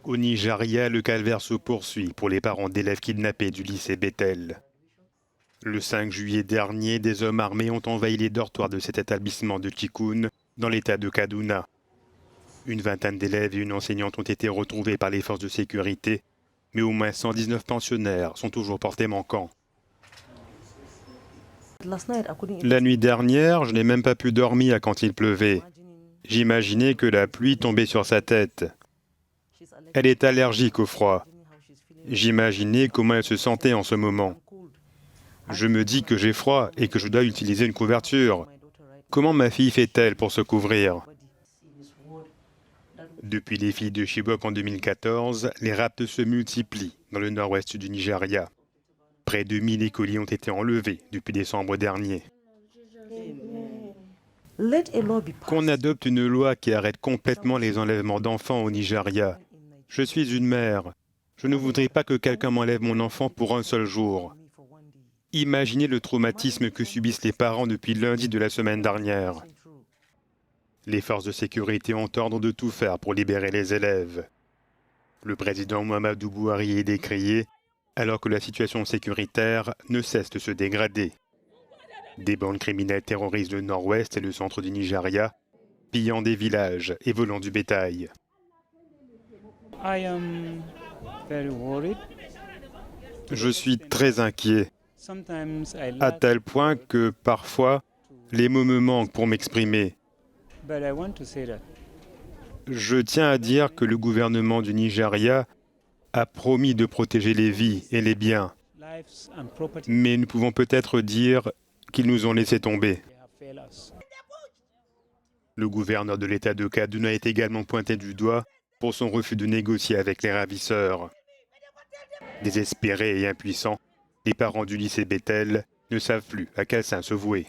Au Nigeria, le calvaire se poursuit pour les parents d'élèves kidnappés du lycée Bethel. Le 5 juillet dernier, des hommes armés ont envahi les dortoirs de cet établissement de Chikun, dans l'état de Kaduna. Une vingtaine d'élèves et une enseignante ont été retrouvés par les forces de sécurité, mais au moins 119 pensionnaires sont toujours portés manquants. La nuit dernière, je n'ai même pas pu dormir quand il pleuvait. J'imaginais que la pluie tombait sur sa tête. Elle est allergique au froid. J'imaginais comment elle se sentait en ce moment. Je me dis que j'ai froid et que je dois utiliser une couverture. Comment ma fille fait-elle pour se couvrir? Depuis les filles de Chibok en 2014, les rapts se multiplient dans le nord-ouest du Nigeria. Près de 1000 écoliers ont été enlevés depuis décembre dernier. Qu'on adopte une loi qui arrête complètement les enlèvements d'enfants au Nigeria. Je suis une mère. Je ne voudrais pas que quelqu'un m'enlève mon enfant pour un seul jour. Imaginez le traumatisme que subissent les parents depuis lundi de la semaine dernière. Les forces de sécurité ont ordre de tout faire pour libérer les élèves. Le président Muhammadu Buhari est décrié, alors que la situation sécuritaire ne cesse de se dégrader. Des bandes criminelles terrorisent le nord-ouest et le centre du Nigeria, pillant des villages et volant du bétail. Je suis très inquiet, à tel point que parfois, les mots me manquent pour m'exprimer. Je tiens à dire que le gouvernement du Nigeria a promis de protéger les vies et les biens. Mais nous pouvons peut-être dire qu'ils nous ont laissé tomber. Le gouverneur de l'État de Kaduna est également pointé du doigt pour son refus de négocier avec les ravisseurs. Désespérés et impuissants, les parents du lycée Bethel ne savent plus à quel saint se vouer.